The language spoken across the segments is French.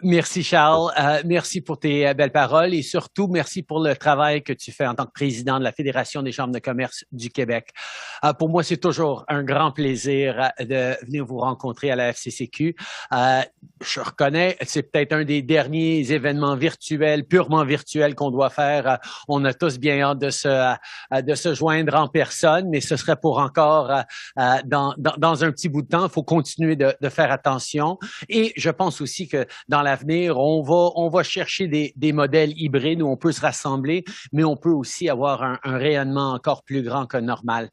Merci Charles, merci pour tes belles paroles et surtout merci pour le travail que tu fais en tant que président de la Fédération des chambres de commerce du Québec. Pour moi, c'est toujours un grand plaisir de venir vous rencontrer à la FCCQ. Je reconnais, c'est peut-être un des derniers événements virtuels, purement virtuels qu'on doit faire. On a tous bien hâte de se joindre en personne, mais ce serait pour encore dans un petit bout de temps. Il faut continuer de faire attention. Et je pense aussi que dans l'avenir, on va chercher des modèles hybrides où on peut se rassembler, mais on peut aussi avoir un rayonnement encore plus grand que normal.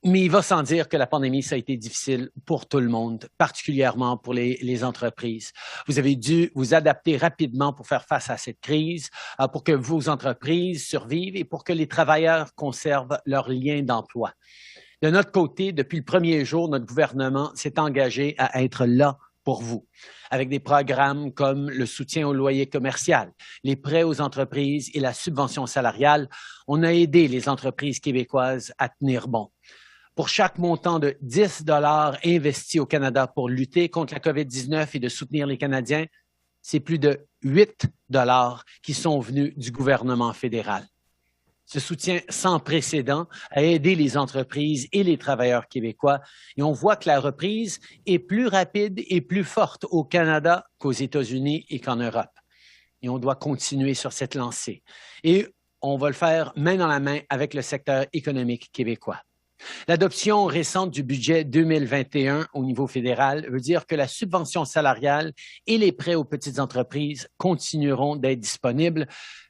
Mais il va sans dire que la pandémie, ça a été difficile pour tout le monde, particulièrement pour les entreprises. Vous avez dû vous adapter rapidement pour faire face à cette crise, pour que vos entreprises survivent et pour que les travailleurs conservent leurs liens d'emploi. De notre côté, depuis le premier jour, notre gouvernement s'est engagé à être là pour vous, avec des programmes comme le soutien au loyer commercial, les prêts aux entreprises et la subvention salariale. On a aidé les entreprises québécoises à tenir bon. Pour chaque montant de 10 $ investi au Canada pour lutter contre la COVID-19 et de soutenir les Canadiens, c'est plus de 8 $ qui sont venus du gouvernement fédéral. Ce soutien sans précédent a aidé les entreprises et les travailleurs québécois et on voit que la reprise est plus rapide et plus forte au Canada qu'aux États-Unis et qu'en Europe. Et on doit continuer sur cette lancée. Et on va le faire main dans la main avec le secteur économique québécois. L'adoption récente du budget 2021 au niveau fédéral veut dire que la subvention salariale et les prêts aux petites entreprises continueront d'être disponibles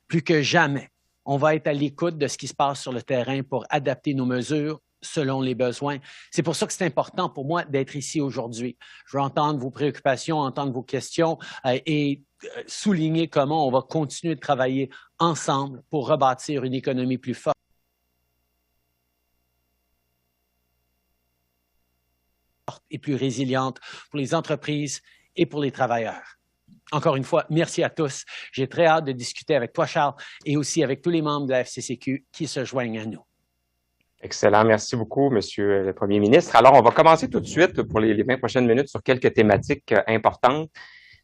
plus que jamais. On va être à l'écoute de ce qui se passe sur le terrain pour adapter nos mesures selon les besoins. C'est pour ça que c'est important pour moi d'être ici aujourd'hui. Je veux entendre vos préoccupations, entendre vos questions et souligner comment on va continuer de travailler ensemble pour rebâtir une économie plus forte et plus résiliente pour les entreprises et pour les travailleurs. Encore une fois, merci à tous. J'ai très hâte de discuter avec toi, Charles, et aussi avec tous les membres de la FCCQ qui se joignent à nous. Excellent. Merci beaucoup, Monsieur le Premier ministre. Alors, on va commencer tout de suite pour les 20 prochaines minutes sur quelques thématiques importantes.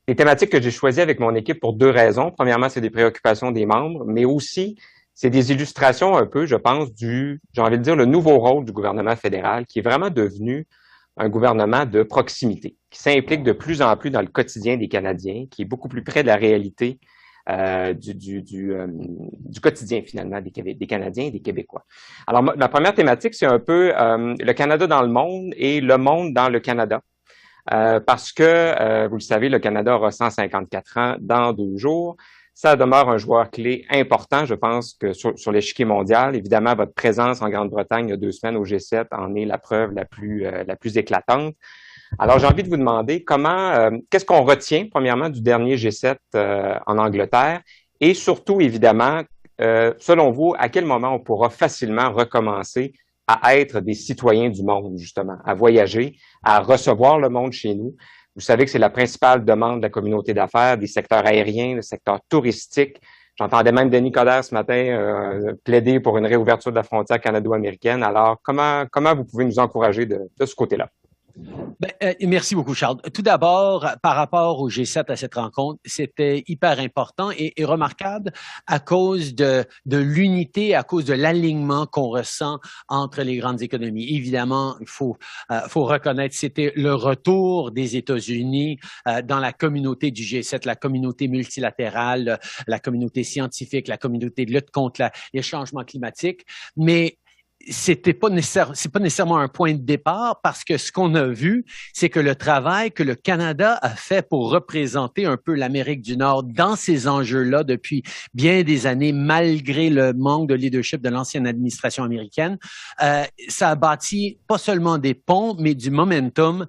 Des thématiques que j'ai choisies avec mon équipe pour deux raisons. Premièrement, c'est des préoccupations des membres, mais aussi, c'est des illustrations un peu, je pense, j'ai envie de dire, le nouveau rôle du gouvernement fédéral qui est vraiment devenu un gouvernement de proximité, qui s'implique de plus en plus dans le quotidien des Canadiens, qui est beaucoup plus près de la réalité du quotidien, finalement, des Canadiens et des Québécois. Alors, ma première thématique, c'est un peu le Canada dans le monde et le monde dans le Canada. Parce que, vous le savez, le Canada aura 154 ans dans 2 jours. Ça demeure un joueur clé important, je pense, que sur l'échiquier mondial. Évidemment, votre présence en Grande-Bretagne il y a 2 semaines au G7 en est la preuve la plus éclatante. Alors, j'ai envie de vous demander qu'est-ce qu'on retient, premièrement, du dernier G7 en Angleterre et surtout, évidemment, selon vous, à quel moment on pourra facilement recommencer à être des citoyens du monde, justement, à voyager, à recevoir le monde chez nous. Vous savez que c'est la principale demande de la communauté d'affaires, des secteurs aériens, le secteur touristique. J'entendais même Denis Coderre ce matin plaider pour une réouverture de la frontière canado-américaine. Alors, comment vous pouvez nous encourager de ce côté-là? Merci beaucoup, Charles. Tout d'abord, par rapport au G7 à cette rencontre, c'était hyper important et remarquable à cause de l'unité, à cause de l'alignement qu'on ressent entre les grandes économies. Évidemment, il faut reconnaître, c'était le retour des États-Unis dans la communauté du G7, la communauté multilatérale, la communauté scientifique, la communauté de lutte contre les changements climatiques, mais c'est pas nécessairement un point de départ parce que ce qu'on a vu, c'est que le travail que le Canada a fait pour représenter un peu l'Amérique du Nord dans ces enjeux-là depuis bien des années, malgré le manque de leadership de l'ancienne administration américaine, ça a bâti pas seulement des ponts, mais du momentum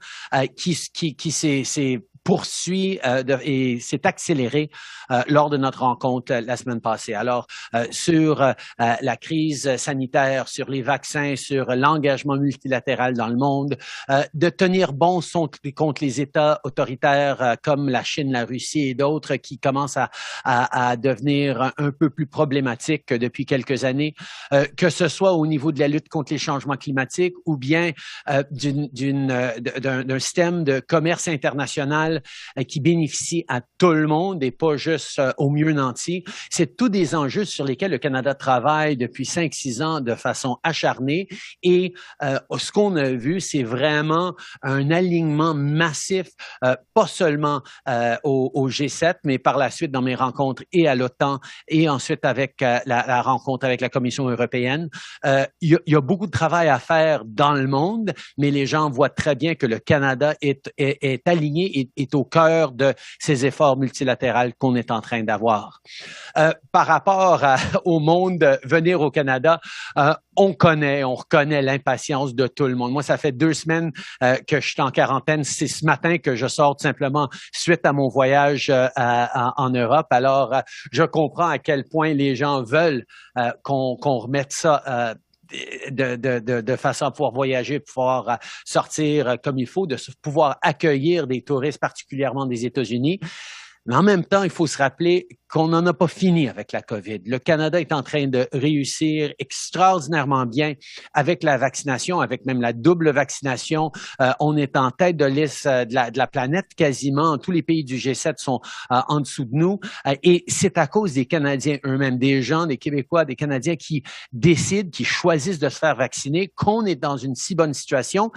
qui s'est poursuit et s'est accéléré lors de notre rencontre la semaine passée. Alors, sur la crise sanitaire, sur les vaccins, sur l'engagement multilatéral dans le monde, de tenir bon contre les États autoritaires comme la Chine, la Russie et d'autres qui commencent à devenir un peu plus problématiques depuis quelques années, que ce soit au niveau de la lutte contre les changements climatiques ou bien d'un système de commerce international sociale qui bénéficie à tout le monde et pas juste aux mieux nantis. C'est tous des enjeux sur lesquels le Canada travaille depuis 5-6 ans de façon acharnée et ce qu'on a vu, c'est vraiment un alignement massif, pas seulement au G7, mais par la suite dans mes rencontres et à l'OTAN et ensuite avec la rencontre avec la Commission européenne. Il y a beaucoup de travail à faire dans le monde, mais les gens voient très bien que le Canada est aligné et est au cœur de ces efforts multilatéraux qu'on est en train d'avoir. Par rapport au monde, venir au Canada, on reconnaît l'impatience de tout le monde. Moi, ça fait 2 semaines que je suis en quarantaine. C'est ce matin que je sors tout simplement suite à mon voyage en Europe. Alors, je comprends à quel point les gens veulent qu'on remette ça de façon à pouvoir voyager, pouvoir sortir comme il faut, de pouvoir accueillir des touristes, particulièrement des États-Unis. Mais en même temps, il faut se rappeler qu'on n'en a pas fini avec la COVID. Le Canada est en train de réussir extraordinairement bien avec la vaccination, avec même la double vaccination. On est en tête de liste de la planète quasiment. Tous les pays du G7 sont en dessous de nous. Et c'est à cause des Canadiens eux-mêmes, des gens, des Québécois, des Canadiens qui décident, qui choisissent de se faire vacciner, qu'on est dans une si bonne situation.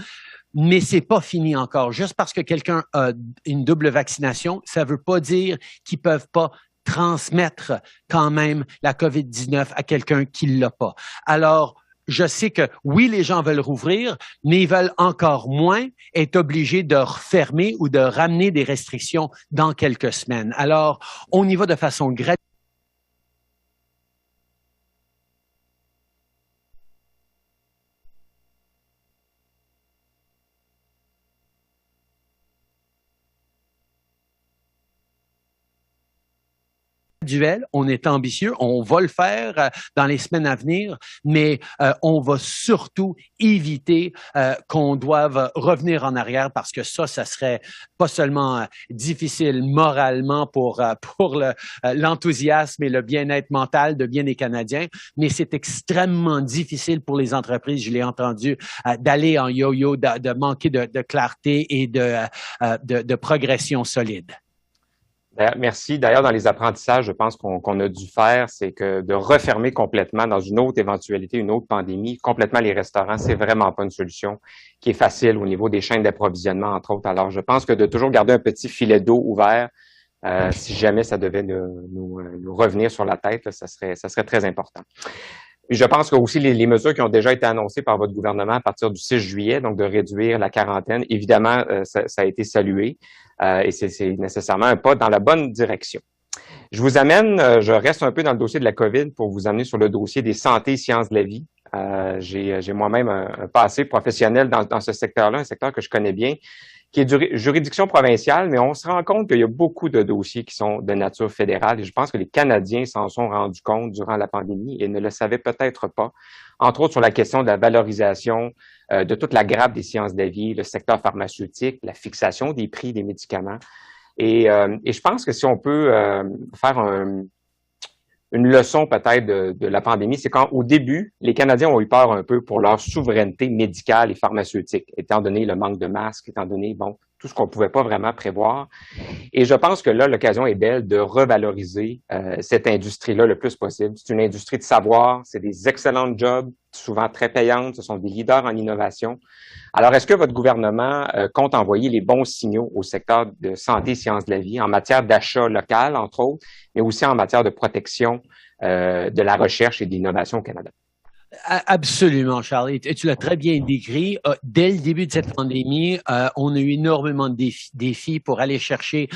Mais c'est pas fini encore. Juste parce que quelqu'un a une double vaccination, ça veut pas dire qu'ils peuvent pas transmettre quand même la COVID-19 à quelqu'un qui l'a pas. Alors, je sais que oui, les gens veulent rouvrir, mais ils veulent encore moins être obligés de refermer ou de ramener des restrictions dans quelques semaines. Alors, on y va de façon graduelle. On est ambitieux, on va le faire dans les semaines à venir, mais on va surtout éviter qu'on doive revenir en arrière parce que ça serait pas seulement difficile moralement pour l'enthousiasme et le bien-être mental de bien des Canadiens, mais c'est extrêmement difficile pour les entreprises, je l'ai entendu, d'aller en yo-yo, de manquer de clarté et de progression solide. Merci. D'ailleurs, dans les apprentissages, je pense qu'on a dû faire, c'est que de refermer complètement dans une autre éventualité, une autre pandémie, complètement les restaurants, c'est vraiment pas une solution qui est facile au niveau des chaînes d'approvisionnement, entre autres. Alors, je pense que de toujours garder un petit filet d'eau ouvert, si jamais ça devait nous revenir sur la tête, là, ça serait très important. Je pense que aussi les mesures qui ont déjà été annoncées par votre gouvernement à partir du 6 juillet, donc de réduire la quarantaine, évidemment, ça a été salué et c'est nécessairement un pas dans la bonne direction. Je vous amène, je reste un peu dans le dossier de la COVID pour vous amener sur le dossier des santé et sciences de la vie. J'ai moi-même un passé professionnel dans ce secteur-là, un secteur que je connais bien, qui est de juridiction provinciale, mais on se rend compte qu'il y a beaucoup de dossiers qui sont de nature fédérale et je pense que les Canadiens s'en sont rendus compte durant la pandémie et ne le savaient peut-être pas, entre autres sur la question de la valorisation de toute la grappe des sciences de la vie, le secteur pharmaceutique, la fixation des prix des médicaments. Et je pense que si on peut faire une leçon peut-être de la pandémie, c'est quand au début, les Canadiens ont eu peur un peu pour leur souveraineté médicale et pharmaceutique, étant donné le manque de masques, étant donné, tout ce qu'on pouvait pas vraiment prévoir. Et je pense que là, l'occasion est belle de revaloriser cette industrie-là le plus possible. C'est une industrie de savoir, c'est des excellents jobs, souvent très payantes, ce sont des leaders en innovation. Alors, est-ce que votre gouvernement compte envoyer les bons signaux au secteur de santé et sciences de la vie en matière d'achat local, entre autres, mais aussi en matière de protection de la recherche et d'innovation au Canada? Absolument, Charles. Et tu l'as très bien décrit. Dès le début de cette pandémie, on a eu énormément de défis pour aller chercher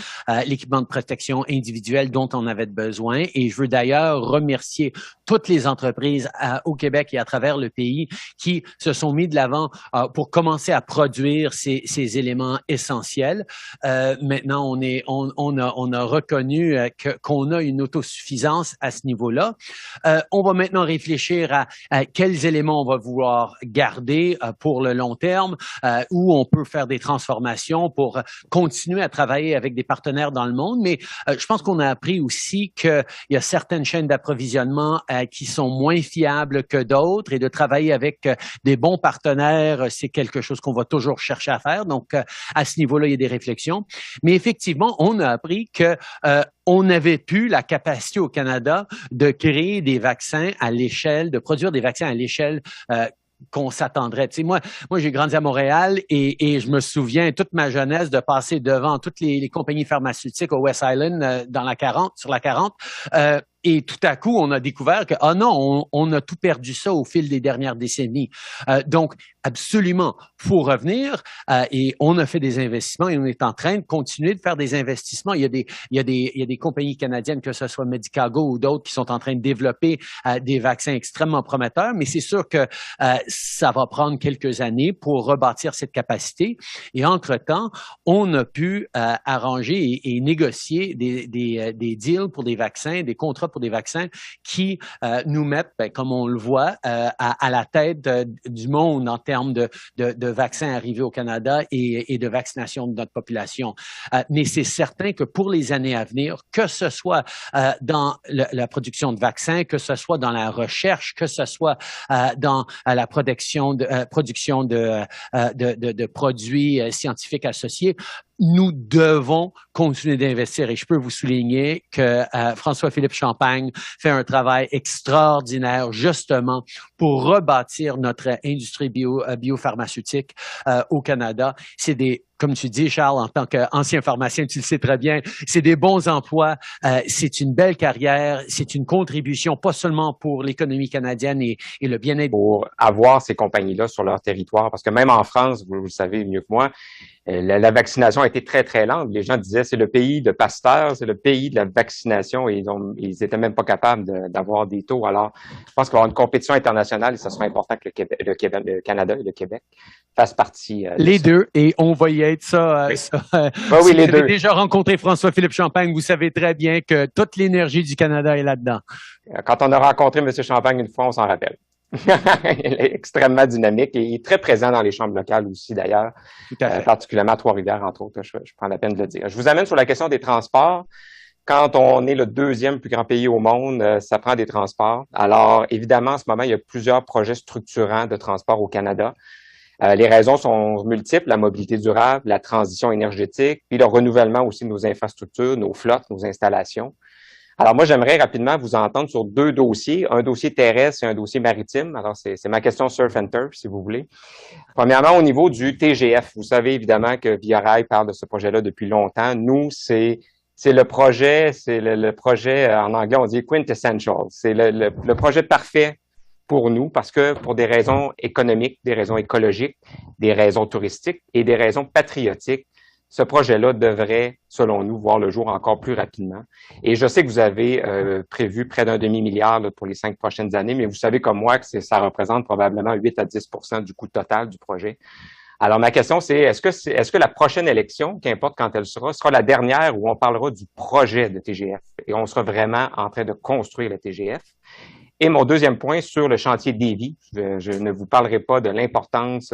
l'équipement de protection individuelle dont on avait besoin. Et je veux d'ailleurs remercier toutes les entreprises au Québec et à travers le pays qui se sont mis de l'avant pour commencer à produire ces éléments essentiels. Maintenant, on a reconnu qu'on a une autosuffisance à ce niveau-là. On va maintenant réfléchir à quels éléments on va vouloir garder pour le long terme, où on peut faire des transformations pour continuer à travailler avec des partenaires dans le monde. Mais je pense qu'on a appris aussi qu'il y a certaines chaînes d'approvisionnement qui sont moins fiables que d'autres et de travailler avec des bons partenaires, c'est quelque chose qu'on va toujours chercher à faire. Donc, à ce niveau-là, il y a des réflexions. Mais effectivement, on a appris que on n'avait plus la capacité au Canada de créer des vaccins à l'échelle, de produire des vaccins à l'échelle qu'on s'attendrait. Tu sais, moi, j'ai grandi à Montréal et je me souviens toute ma jeunesse de passer devant toutes les compagnies pharmaceutiques au West Island sur la 40. Et tout à coup, on a découvert que, non, on a tout perdu ça au fil des dernières décennies. Donc, absolument, faut revenir et on a fait des investissements et on est en train de continuer de faire des investissements. Il y a des compagnies canadiennes, que ce soit Medicago ou d'autres, qui sont en train de développer des vaccins extrêmement prometteurs, mais c'est sûr que ça va prendre quelques années pour rebâtir cette capacité. Et entre-temps, on a pu arranger et négocier des deals pour des vaccins, des contrats pour des vaccins qui nous mettent, comme on le voit, à la tête du monde en termes de vaccins arrivés au Canada et de vaccination de notre population. Mais c'est certain que pour les années à venir, que ce soit dans la production de vaccins, que ce soit dans la recherche, que ce soit dans la production de produits scientifiques associés, nous devons continuer d'investir et je peux vous souligner que François-Philippe Champagne fait un travail extraordinaire justement pour rebâtir notre industrie biopharmaceutique au Canada. Comme tu dis, Charles, en tant qu'ancien pharmacien, tu le sais très bien, c'est des bons emplois, c'est une belle carrière, c'est une contribution pas seulement pour l'économie canadienne et le bien-être. Pour avoir ces compagnies-là sur leur territoire, parce que même en France, vous le savez mieux que moi, la vaccination a été très, très lente. Les gens disaient c'est le pays de Pasteur, c'est le pays de la vaccination et ils étaient même pas capables d'avoir des taux. Alors, je pense qu'il va y avoir une compétition internationale et ce sera important que le Canada et le Québec fassent partie. Les deux, et on va y être ça. Oui, si oui, les vous deux. avez déjà rencontré François-Philippe Champagne, vous savez très bien que toute l'énergie du Canada est là-dedans. Quand on a rencontré M. Champagne une fois, on s'en rappelle. Il est extrêmement dynamique et il est très présent dans les chambres locales aussi, d'ailleurs, particulièrement à Trois-Rivières, entre autres. Je prends la peine de le dire. Je vous amène sur la question des transports. Quand on est le deuxième plus grand pays au monde, ça prend des transports. Alors, évidemment, en ce moment, il y a plusieurs projets structurants de transport au Canada. Les raisons sont multiples, la mobilité durable, la transition énergétique, puis le renouvellement aussi de nos infrastructures, nos flottes, nos installations. Alors moi, j'aimerais rapidement vous entendre sur deux dossiers, un dossier terrestre et un dossier maritime. Alors c'est ma question surf and turf, si vous voulez. Premièrement, au niveau du TGF, vous savez évidemment que Via Rail parle de ce projet-là depuis longtemps. Nous, c'est le projet, en anglais on dit quintessential. C'est le projet parfait pour nous parce que pour des raisons économiques, des raisons écologiques, des raisons touristiques et des raisons patriotiques, ce projet-là devrait, selon nous, voir le jour encore plus rapidement. Et je sais que vous avez prévu près d'1 demi-milliard pour les 5 prochaines années, mais vous savez comme moi que ça représente probablement 8 à 10% du coût total du projet. Alors, ma question, c'est est-ce que la prochaine élection, qu'importe quand elle sera la dernière où on parlera du projet de TGF et on sera vraiment en train de construire le TGF? Et mon deuxième point sur le chantier Lévis, je ne vous parlerai pas de l'importance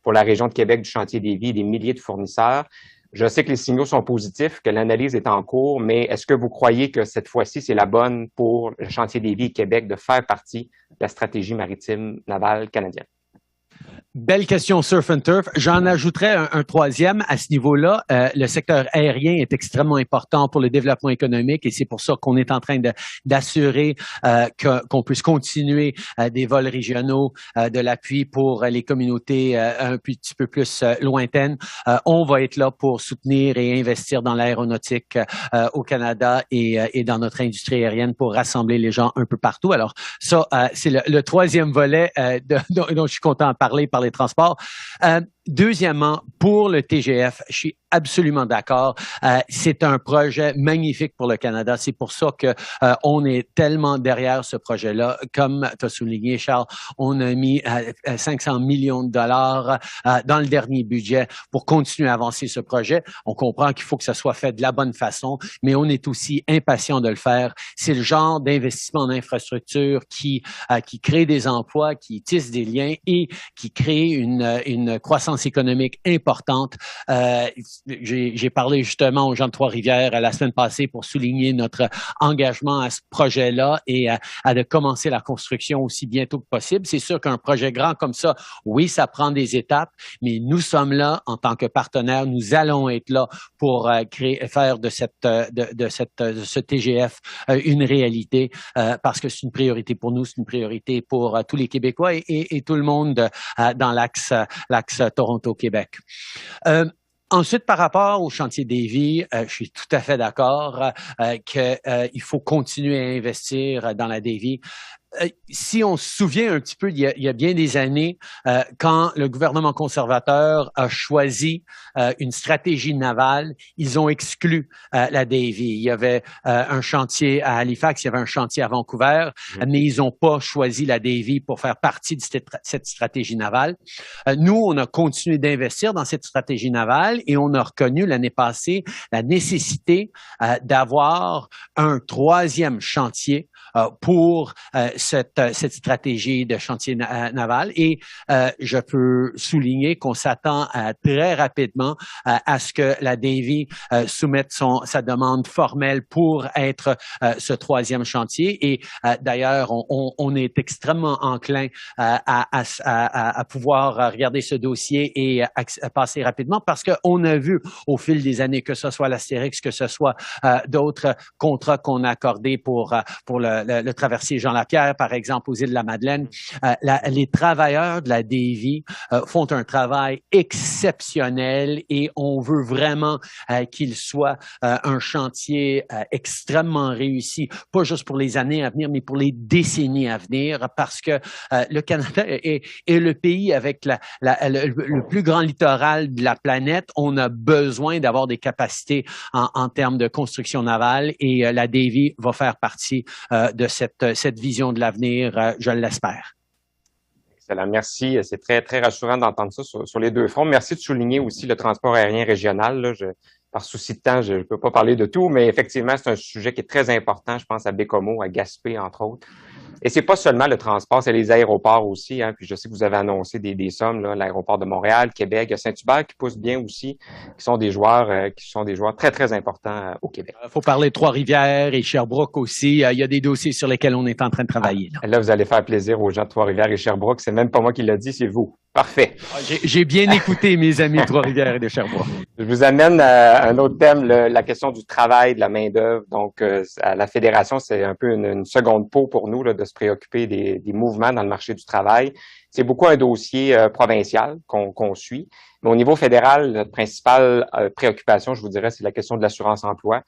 pour la région de Québec du chantier Lévis, des milliers de fournisseurs. Je sais que les signaux sont positifs, que l'analyse est en cours, mais est-ce que vous croyez que cette fois-ci, c'est la bonne pour le chantier Lévis et Québec de faire partie de la stratégie maritime navale canadienne? Belle question surf and turf. J'en ajouterais un troisième à ce niveau-là. Le secteur aérien est extrêmement important pour le développement économique et c'est pour ça qu'on est en train d'assurer qu'on puisse continuer des vols régionaux, de l'appui pour les communautés un petit peu plus lointaines. On va être là pour soutenir et investir dans l'aéronautique au Canada et dans notre industrie aérienne pour rassembler les gens un peu partout. Alors ça, c'est le troisième volet dont je suis content de parler par les transports. Deuxièmement, pour le TGF, je suis absolument d'accord. C'est un projet magnifique pour le Canada. C'est pour ça que on est tellement derrière ce projet-là. Comme tu as souligné, Charles, on a mis 500 millions de dollars dans le dernier budget pour continuer à avancer ce projet. On comprend qu'il faut que ça soit fait de la bonne façon, mais on est aussi impatient de le faire. C'est le genre d'investissement en infrastructure qui crée des emplois, qui tisse des liens et qui crée une croissance économique importante. J'ai parlé justement aux gens de Trois-Rivières la semaine passée pour souligner notre engagement à ce projet-là et à de commencer la construction aussi bientôt que possible. C'est sûr qu'un projet grand comme ça, oui, ça prend des étapes, mais nous sommes là en tant que partenaires. Nous allons être là pour faire de ce TGF une réalité parce que c'est une priorité pour nous, c'est une priorité pour tous les Québécois et tout le monde dans l'axe Toronto-Québec. Ensuite, par rapport au chantier Davie, je suis tout à fait d'accord qu'il faut continuer à investir dans la Davie. Si on se souvient un petit peu, il y a bien des années, quand le gouvernement conservateur a choisi une stratégie navale, ils ont exclu la Davie. Il y avait un chantier à Halifax, il y avait un chantier à Vancouver, mais ils n'ont pas choisi la Davie pour faire partie de cette stratégie navale. Nous, on a continué d'investir dans cette stratégie navale et on a reconnu l'année passée la nécessité d'avoir un troisième chantier pour cette stratégie de chantier naval. Et je peux souligner qu'on s'attend très rapidement à ce que la Davie soumette sa demande formelle pour être ce troisième chantier. Et d'ailleurs, on est extrêmement enclin à pouvoir regarder ce dossier et à passer rapidement parce qu'on a vu au fil des années, que ce soit l'Astérix, que ce soit d'autres contrats qu'on a accordés pour le traversier Jean-Lapierre, par exemple, aux îles de la Madeleine, les travailleurs de la Davie font un travail exceptionnel et on veut vraiment qu'il soit un chantier extrêmement réussi, pas juste pour les années à venir, mais pour les décennies à venir, parce que le Canada est le pays avec le plus grand littoral de la planète. On a besoin d'avoir des capacités en termes de construction navale et la Davie va faire partie de cette vision de l'avenir, je l'espère. Excellent, merci. C'est très, très rassurant d'entendre ça sur les deux fronts. Merci de souligner aussi le transport aérien régional. Là, par souci de temps, je ne peux pas parler de tout, mais effectivement, c'est un sujet qui est très important. Je pense à Bécomo, à Gaspé, entre autres. Et c'est pas seulement le transport, c'est les aéroports aussi. Hein. Puis je sais que vous avez annoncé des sommes, là, l'aéroport de Montréal, Québec, Saint-Hubert qui poussent bien aussi, qui sont des joueurs très, très importants au Québec. Il faut parler de Trois-Rivières et Sherbrooke aussi. Il y a des dossiers sur lesquels on est en train de travailler. Là, vous allez faire plaisir aux gens de Trois-Rivières et Sherbrooke. C'est même pas moi qui l'a dit, c'est vous. Parfait. J'ai bien écouté mes amis de Trois-Rivières et de Sherbrooke. Je vous amène à un autre thème, la question du travail, de la main-d'œuvre. Donc, à la Fédération, c'est un peu une seconde peau pour nous là, de se préoccuper des mouvements dans le marché du travail. C'est beaucoup un dossier provincial qu'on suit. Mais au niveau fédéral, notre principale préoccupation, je vous dirais, c'est la question de l'assurance-emploi.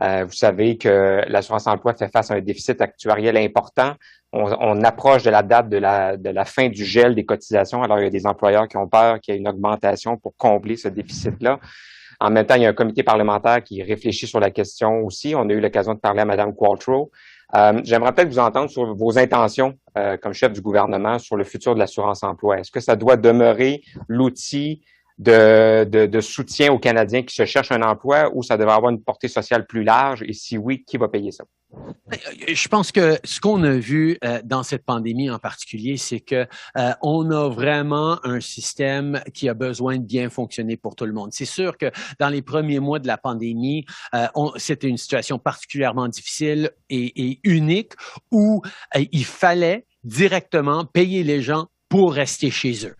Vous savez que l'assurance-emploi fait face à un déficit actuariel important. On approche de la date de la fin du gel des cotisations. Alors, il y a des employeurs qui ont peur qu'il y ait une augmentation pour combler ce déficit-là. En même temps, il y a un comité parlementaire qui réfléchit sur la question aussi. On a eu l'occasion de parler à Mme Qualtrough. J'aimerais peut-être vous entendre sur vos intentions comme chef du gouvernement sur le futur de l'assurance-emploi. Est-ce que ça doit demeurer l'outil de soutien aux Canadiens qui se cherchent un emploi ou ça devrait avoir une portée sociale plus large? Et si oui, qui va payer ça? Je pense que ce qu'on a vu dans cette pandémie en particulier, c'est que on a vraiment un système qui a besoin de bien fonctionner pour tout le monde. C'est sûr que dans les premiers mois de la pandémie, c'était une situation particulièrement difficile et unique où il fallait directement payer les gens pour rester chez eux.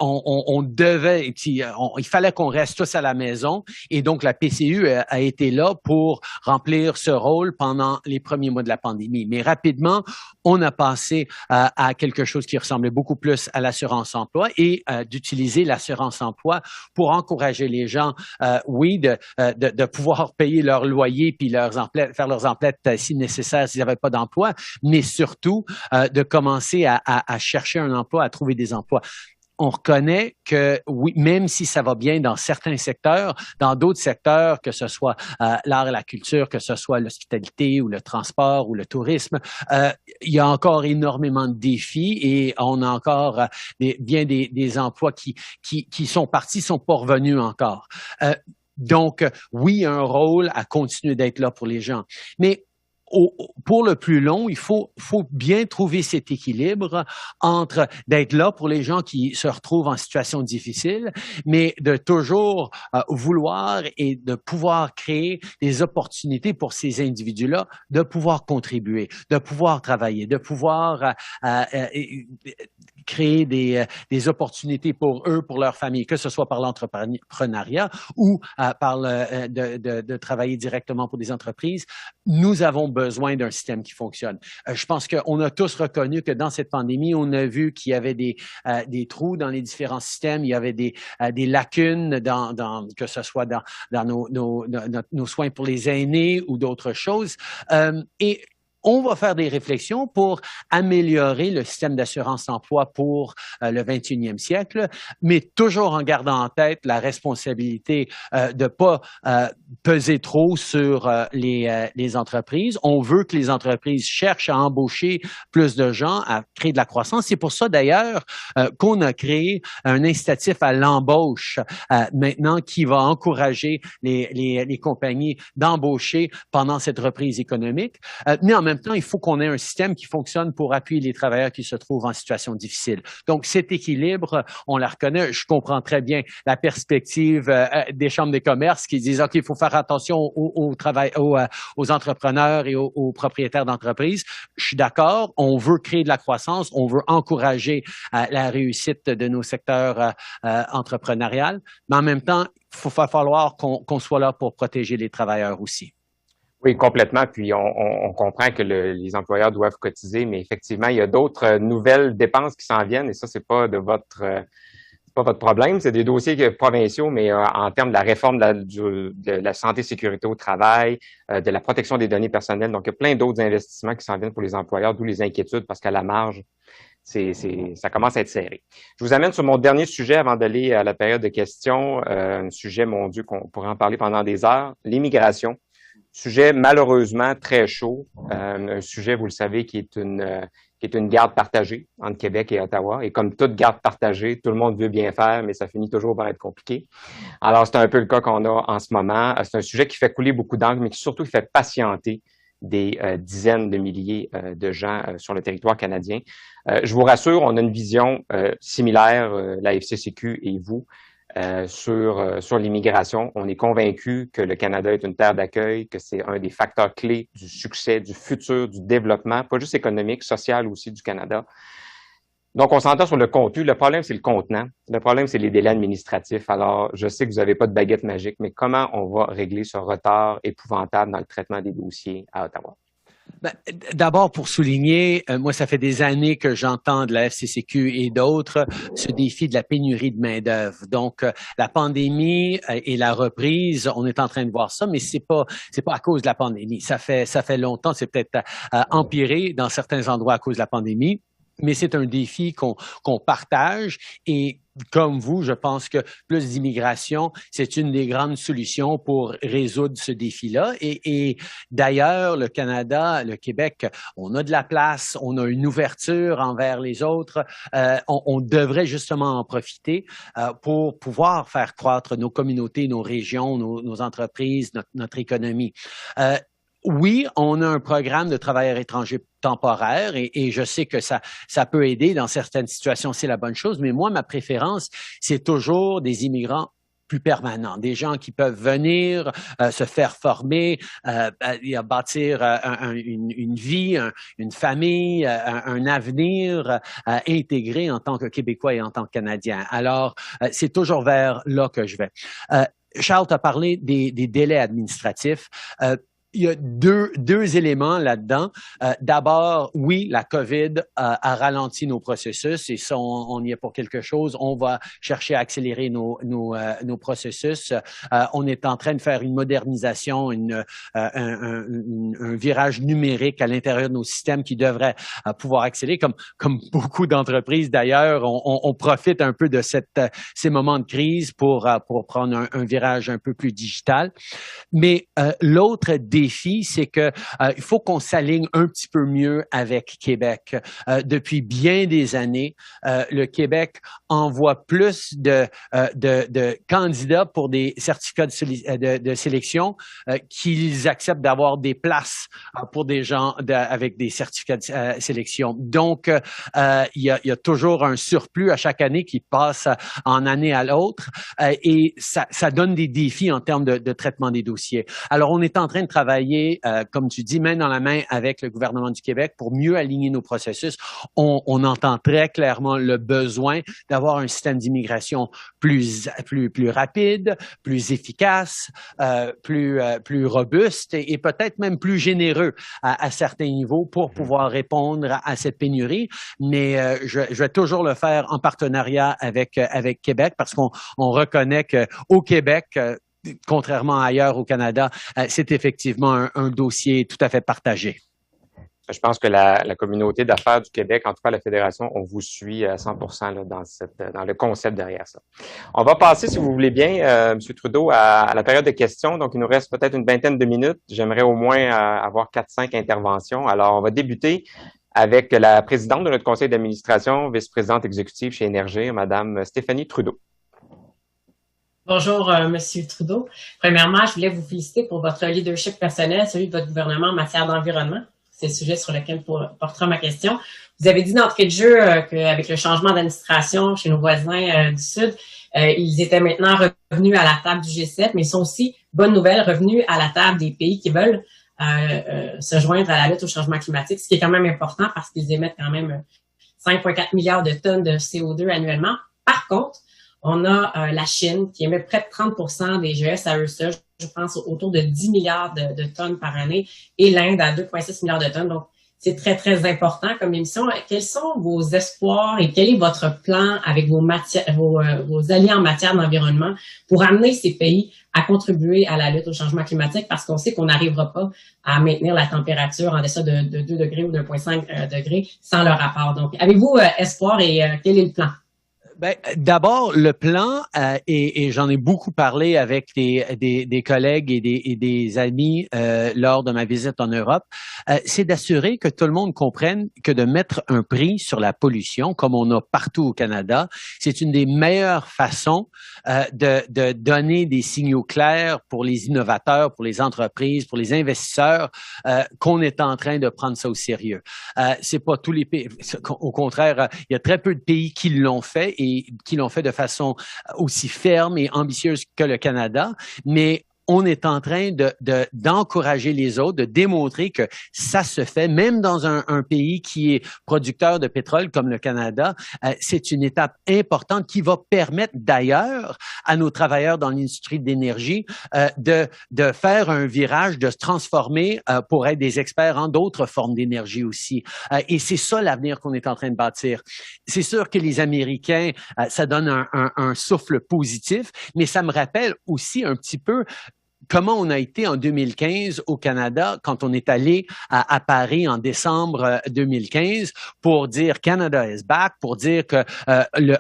On devait, il fallait qu'on reste tous à la maison et donc la PCU a été là pour remplir ce rôle pendant les premiers mois de la pandémie. Mais rapidement, on a passé à quelque chose qui ressemblait beaucoup plus à l'assurance-emploi et d'utiliser l'assurance-emploi pour encourager les gens, oui, de pouvoir payer leur loyer puis faire leurs emplettes si nécessaire s'ils n'avaient pas d'emploi, mais surtout de commencer à chercher un emploi, à trouver des emplois. on reconnaît que oui, même si ça va bien dans certains secteurs, dans d'autres secteurs, que ce soit l'art et la culture, que ce soit l'hospitalité ou le transport ou le tourisme, il y a encore énormément de défis et on a encore bien des emplois qui sont partis, sont pas revenus encore. Donc, oui, il y a un rôle à continuer d'être là pour les gens. Mais pour le plus long, il faut bien trouver cet équilibre entre d'être là pour les gens qui se retrouvent en situation difficile, mais de toujours vouloir et de pouvoir créer des opportunités pour ces individus-là, de pouvoir contribuer, de pouvoir travailler, de pouvoir créer des opportunités pour eux, pour leur famille, que ce soit par l'entrepreneuriat ou de travailler directement pour des entreprises. Nous avons besoin d'un système qui fonctionne. Je pense qu'on a tous reconnu que dans cette pandémie, on a vu qu'il y avait des trous dans les différents systèmes, il y avait des lacunes que ce soit dans nos soins pour les aînés ou d'autres choses. Et on va faire des réflexions pour améliorer le système d'assurance-emploi pour le 21e siècle, mais toujours en gardant en tête la responsabilité de pas peser trop sur les entreprises. On veut que les entreprises cherchent à embaucher plus de gens, à créer de la croissance. C'est pour ça d'ailleurs qu'on a créé un incitatif à l'embauche maintenant qui va encourager les compagnies d'embaucher pendant cette reprise économique. Mais en même temps, il faut qu'on ait un système qui fonctionne pour appuyer les travailleurs qui se trouvent en situation difficile. Donc, cet équilibre, on la reconnaît. Je comprends très bien la perspective des chambres de commerce qui disent, OK, il faut faire attention aux entrepreneurs et aux propriétaires d'entreprises. Je suis d'accord. On veut créer de la croissance. On veut encourager la réussite de nos secteurs entrepreneuriales. Mais en même temps, il va falloir qu'on soit là pour protéger les travailleurs aussi. Oui, complètement. Puis on comprend que les employeurs doivent cotiser, mais effectivement, il y a d'autres nouvelles dépenses qui s'en viennent, et ça, c'est pas votre problème, c'est des dossiers provinciaux, mais en termes de la réforme de la santé sécurité au travail, de la protection des données personnelles. Donc, il y a plein d'autres investissements qui s'en viennent pour les employeurs, d'où les inquiétudes, parce qu'à la marge, ça commence à être serré. Je vous amène sur mon dernier sujet avant d'aller à la période de questions. Un sujet, mon Dieu, qu'on pourrait en parler pendant des heures, l'immigration. Sujet malheureusement très chaud, un sujet, vous le savez, qui est une garde partagée entre Québec et Ottawa. Et comme toute garde partagée, tout le monde veut bien faire, mais ça finit toujours par être compliqué. Alors, c'est un peu le cas qu'on a en ce moment. C'est un sujet qui fait couler beaucoup d'encre, mais qui surtout fait patienter des dizaines de milliers de gens sur le territoire canadien. Je vous rassure, on a une vision similaire, la FCCQ et vous, sur l'immigration. On est convaincu que le Canada est une terre d'accueil, que c'est un des facteurs clés du succès, du futur, du développement, pas juste économique, social aussi du Canada. Donc, on s'entend sur le contenu. Le problème, c'est le contenant. Le problème, c'est les délais administratifs. Alors, je sais que vous n'avez pas de baguette magique, mais comment on va régler ce retard épouvantable dans le traitement des dossiers à Ottawa? Ben, d'abord, pour souligner, moi, ça fait des années que j'entends de la FCCQ et d'autres ce défi de la pénurie de main-d'œuvre. Donc, la pandémie et la reprise, on est en train de voir ça, mais c'est pas à cause de la pandémie. Ça fait longtemps, c'est peut-être empiré dans certains endroits à cause de la pandémie. Mais c'est un défi qu'on partage et comme vous, je pense que plus d'immigration, c'est une des grandes solutions pour résoudre ce défi-là. Et d'ailleurs, le Canada, le Québec, on a de la place, on a une ouverture envers les autres. On devrait justement en profiter pour pouvoir faire croître nos communautés, nos régions, nos entreprises, notre économie. Oui, on a un programme de travailleurs étrangers temporaires et je sais que ça peut aider dans certaines situations, c'est la bonne chose, mais moi, ma préférence, c'est toujours des immigrants plus permanents, des gens qui peuvent venir, se faire former, bâtir une vie, une famille, un avenir intégré en tant que Québécois et en tant que Canadien. Alors, c'est toujours vers là que je vais. Charles t'a parlé des délais administratifs. Il y a deux éléments là-dedans. D'abord, oui, la COVID a ralenti nos processus et ça, on y est pour quelque chose. On va chercher à accélérer nos processus. On est en train de faire une modernisation, un virage numérique à l'intérieur de nos systèmes qui devrait pouvoir accélérer. Comme beaucoup d'entreprises d'ailleurs, on profite un peu de ces moments de crise pour prendre un virage un peu plus digital. Mais l'autre défi, c'est que il faut qu'on s'aligne un petit peu mieux avec Québec. Depuis bien des années, le Québec envoie plus de candidats pour des certificats de sélection qu'ils acceptent d'avoir des places pour des gens avec des certificats de sélection. Donc, il y a toujours un surplus à chaque année qui passe en année à l'autre et ça donne des défis en termes de traitement des dossiers. Alors, on est en train de travailler, comme tu dis, main dans la main avec le gouvernement du Québec pour mieux aligner nos processus. On entend très clairement le besoin d'avoir un système d'immigration plus rapide, plus efficace, plus robuste et peut-être même plus généreux à certains niveaux pour pouvoir répondre à cette pénurie. Mais je vais toujours le faire en partenariat avec Québec parce qu'on reconnaît qu'au Québec, contrairement à ailleurs au Canada, c'est effectivement un dossier tout à fait partagé. Je pense que la communauté d'affaires du Québec, en tout cas la Fédération, on vous suit à 100% là, dans le concept derrière ça. On va passer, si vous voulez bien, M. Trudeau, à la période de questions. Donc, il nous reste peut-être une vingtaine de minutes. J'aimerais au moins avoir 4-5 interventions. Alors, on va débuter avec la présidente de notre conseil d'administration, vice-présidente exécutive chez Énergir, Mme Stéphanie Trudeau. Bonjour, Monsieur Trudeau. Premièrement, je voulais vous féliciter pour votre leadership personnel, celui de votre gouvernement en matière d'environnement. C'est le sujet sur lequel portera ma question. Vous avez dit d'entrée de jeu qu'avec le changement d'administration chez nos voisins du Sud, ils étaient maintenant revenus à la table du G7, mais ils sont aussi, bonne nouvelle, revenus à la table des pays qui veulent se joindre à la lutte au changement climatique, ce qui est quand même important parce qu'ils émettent quand même 5,4 milliards de tonnes de CO2 annuellement. Par contre, on a la Chine qui émet près de 30% des GES à eux seuls, je pense autour de 10 milliards de tonnes par année, et l'Inde à 2,6 milliards de tonnes. Donc, c'est très, très important comme émission. Quels sont vos espoirs et quel est votre plan avec vos alliés en matière d'environnement pour amener ces pays à contribuer à la lutte au changement climatique? Parce qu'on sait qu'on n'arrivera pas à maintenir la température en deçà de 2 degrés ou 2,5 degrés sans leur apport. Donc, avez-vous espoir et quel est le plan? Ben, d'abord, le plan, et j'en ai beaucoup parlé avec des collègues et des amis lors de ma visite en Europe, c'est d'assurer que tout le monde comprenne que de mettre un prix sur la pollution, comme on a partout au Canada, c'est une des meilleures façons de donner des signaux clairs pour les innovateurs, pour les entreprises, pour les investisseurs, qu'on est en train de prendre ça au sérieux. C'est pas tous les pays, au contraire, il y a très peu de pays qui l'ont fait et qui l'ont fait de façon aussi ferme et ambitieuse que le Canada, mais on est en train d'encourager les autres, de démontrer que ça se fait, même dans un pays qui est producteur de pétrole comme le Canada. C'est une étape importante qui va permettre d'ailleurs à nos travailleurs dans l'industrie de l'énergie de faire un virage, de se transformer pour être des experts en d'autres formes d'énergie aussi. Et c'est ça l'avenir qu'on est en train de bâtir. C'est sûr que les Américains, ça donne un souffle positif, mais ça me rappelle aussi un petit peu comment on a été en 2015 au Canada quand on est allé à Paris en décembre 2015 pour dire Canada is back, pour dire que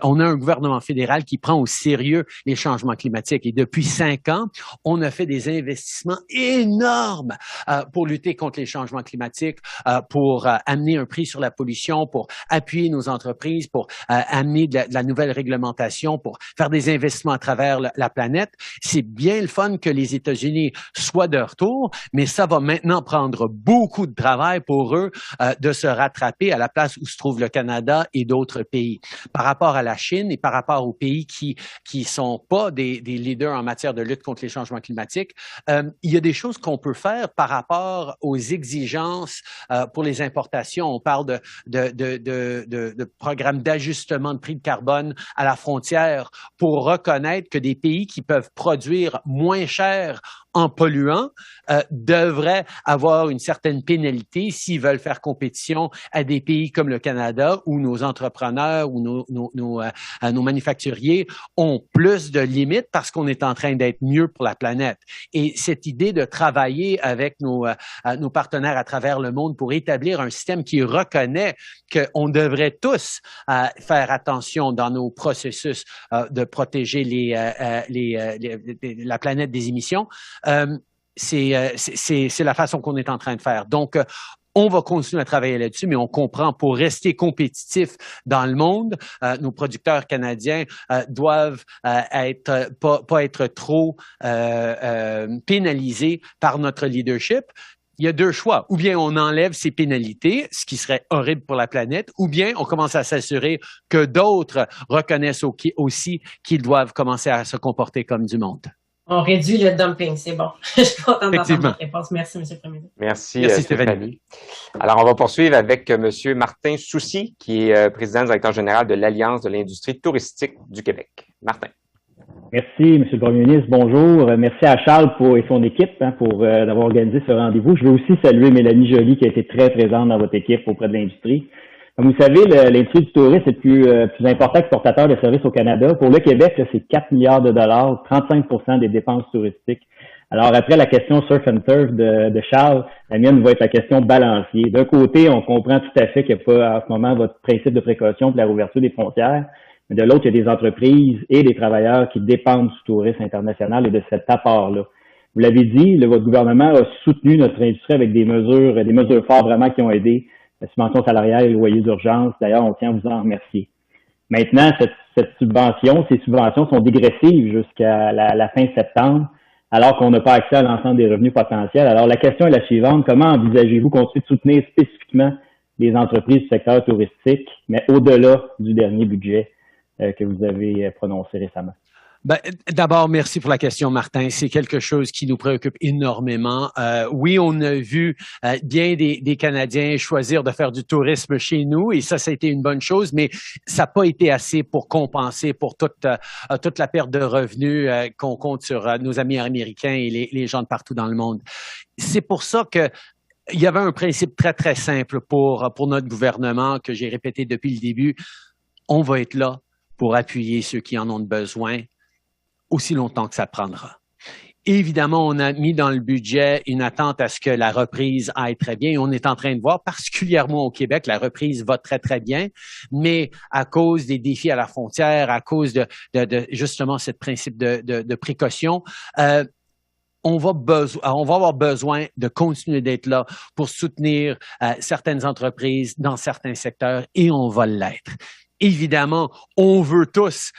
on a un gouvernement fédéral qui prend au sérieux les changements climatiques. Et depuis 5 ans, on a fait des investissements énormes pour lutter contre les changements climatiques, pour amener un prix sur la pollution, pour appuyer nos entreprises, pour amener de la nouvelle réglementation, pour faire des investissements à travers la planète. C'est bien le fun que les États-Unis soient de retour, mais ça va maintenant prendre beaucoup de travail pour eux de se rattraper à la place où se trouve le Canada et d'autres pays. Par rapport à la Chine et par rapport aux pays qui sont pas des leaders en matière de lutte contre les changements climatiques, il y a des choses qu'on peut faire par rapport aux exigences pour les importations. On parle de programmes d'ajustement de prix de carbone à la frontière pour reconnaître que des pays qui peuvent produire moins cher en polluant devraient avoir une certaine pénalité s'ils veulent faire compétition à des pays comme le Canada où nos entrepreneurs ou nos manufacturiers ont plus de limites parce qu'on est en train d'être mieux pour la planète. Et cette idée de travailler avec nos partenaires à travers le monde pour établir un système qui reconnaît qu'on devrait tous faire attention dans nos processus de protéger la planète des émissions, c'est la façon qu'on est en train de faire. Donc, on va continuer à travailler là-dessus, mais on comprend pour rester compétitif dans le monde, nos producteurs canadiens doivent pas être trop pénalisés par notre leadership. Il y a deux choix. Ou bien on enlève ces pénalités, ce qui serait horrible pour la planète, ou bien on commence à s'assurer que d'autres reconnaissent aussi qu'ils doivent commencer à se comporter comme du monde. On réduit le dumping, c'est bon. Je suis contente d'entendre votre réponse. Merci, M. le Premier ministre. Merci Stéphanie. Alors, on va poursuivre avec M. Martin Soucy, qui est président directeur général de l'Alliance de l'industrie touristique du Québec. Martin. Merci, M. le Premier ministre. Bonjour. Merci à Charles et son équipe pour d'avoir organisé ce rendez-vous. Je veux aussi saluer Mélanie Joly, qui a été très présente dans votre équipe auprès de l'industrie. Comme vous savez, l'industrie du tourisme est le plus important exportateur de services au Canada. Pour le Québec, c'est 4 milliards de dollars, 35% des dépenses touristiques. Alors, après la question surf and turf de Charles, la mienne va être la question balancier. D'un côté, on comprend tout à fait qu'il n'y a pas en ce moment votre principe de précaution pour la réouverture des frontières. Mais de l'autre, il y a des entreprises et des travailleurs qui dépendent du tourisme international et de cet apport-là. Vous l'avez dit, votre gouvernement a soutenu notre industrie avec des mesures fortes vraiment qui ont aidé la subvention salariale et le loyer d'urgence. D'ailleurs, on tient à vous en remercier. Maintenant, ces subventions sont dégressives jusqu'à la fin septembre, alors qu'on n'a pas accès à l'ensemble des revenus potentiels. Alors, la question est la suivante. Comment envisagez-vous continuer de soutenir spécifiquement les entreprises du secteur touristique, mais au-delà du dernier budget que vous avez prononcé récemment? D'abord, merci pour la question, Martin. C'est quelque chose qui nous préoccupe énormément. Oui, on a vu bien des Canadiens choisir de faire du tourisme chez nous et ça a été une bonne chose, mais ça n'a pas été assez pour compenser pour toute la perte de revenus qu'on compte sur nos amis américains et les gens de partout dans le monde. C'est pour ça que il y avait un principe très, très simple pour notre gouvernement que j'ai répété depuis le début. On va être là pour appuyer ceux qui en ont besoin aussi longtemps que ça prendra. Évidemment, on a mis dans le budget une attente à ce que la reprise aille très bien. Et on est en train de voir, particulièrement au Québec, la reprise va très, très bien, mais à cause des défis à la frontière, à cause de justement ce principe de précaution, on va avoir besoin de continuer d'être là pour soutenir certaines entreprises dans certains secteurs et on va l'être. Évidemment, on veut tous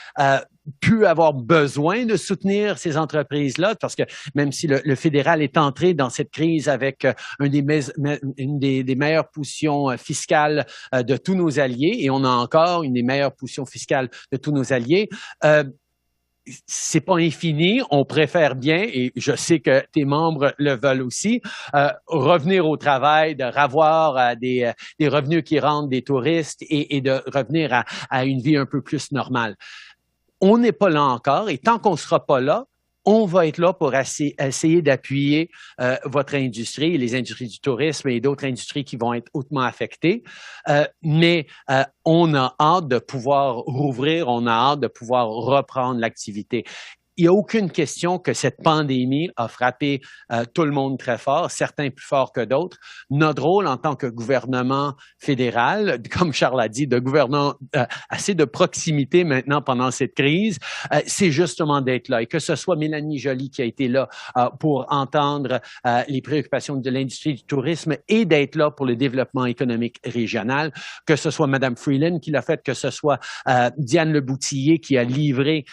plus avoir besoin de soutenir ces entreprises-là, parce que même si le fédéral est entré dans cette crise avec une des meilleures positions fiscales de tous nos alliés, et on a encore une des meilleures positions fiscales de tous nos alliés, c'est pas infini, on préfère bien, et je sais que tes membres le veulent aussi, revenir au travail, de revoir des revenus qui rentrent des touristes et de revenir à une vie un peu plus normale. On n'est pas là encore et tant qu'on ne sera pas là, on va être là pour essayer d'appuyer votre industrie, les industries du tourisme et d'autres industries qui vont être hautement affectées. Mais on a hâte de pouvoir rouvrir, on a hâte de pouvoir reprendre l'activité. Il n'y a aucune question que cette pandémie a frappé tout le monde très fort, certains plus fort que d'autres. Notre rôle en tant que gouvernement fédéral, comme Charles a dit, de gouvernement assez de proximité maintenant pendant cette crise, c'est justement d'être là. Et que ce soit Mélanie Joly qui a été là pour entendre les préoccupations de l'industrie du tourisme et d'être là pour le développement économique régional, que ce soit Mme Freeland qui l'a fait, que ce soit Diane Leboutillier qui a livré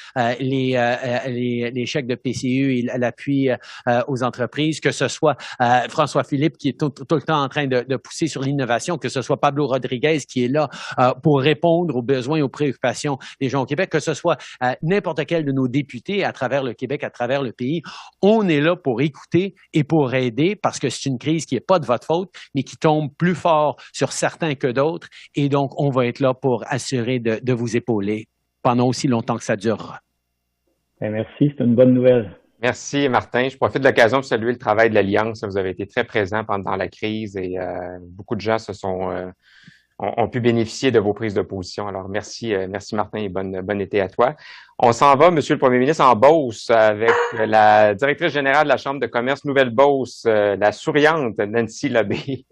les chèques de PCU et l'appui aux entreprises, que ce soit François Philippe qui est tout le temps en train de pousser sur l'innovation, que ce soit Pablo Rodriguez qui est là pour répondre aux besoins et aux préoccupations des gens au Québec, que ce soit n'importe quel de nos députés à travers le Québec, à travers le pays. On est là pour écouter et pour aider parce que c'est une crise qui n'est pas de votre faute, mais qui tombe plus fort sur certains que d'autres. Et donc, on va être là pour assurer de vous épauler pendant aussi longtemps que ça durera. Merci, c'est une bonne nouvelle. Merci, Martin. Je profite de l'occasion pour saluer le travail de l'Alliance. Vous avez été très présent pendant la crise et beaucoup de gens ont pu bénéficier de vos prises de position. Alors, merci, merci Martin et bon été à toi. On s'en va, Monsieur le Premier ministre, en Beauce avec la directrice générale de la Chambre de commerce Nouvelle-Beauce, la souriante Nancy Labbé.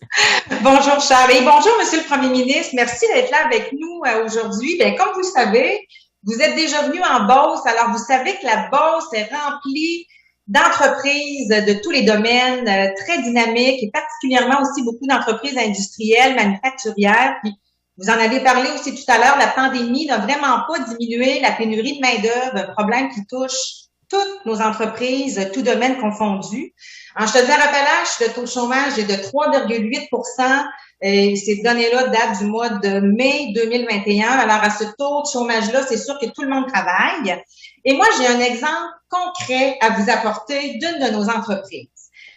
Bonjour Charles et bonjour Monsieur le Premier ministre. Merci d'être là avec nous aujourd'hui. Bien, comme vous le savez, vous êtes déjà venu en Beauce, alors vous savez que la Beauce est remplie d'entreprises de tous les domaines, très dynamiques et particulièrement aussi beaucoup d'entreprises industrielles, manufacturières. Puis, vous en avez parlé aussi tout à l'heure, la pandémie n'a vraiment pas diminué la pénurie de main-d'œuvre, un problème qui touche toutes nos entreprises, tous domaines confondus. En Chaudière-Appalaches, le taux de chômage est de 3,8 et ces données-là datent du mois de mai 2021. Alors, à ce taux de chômage-là, c'est sûr que tout le monde travaille. Et moi, j'ai un exemple concret à vous apporter d'une de nos entreprises.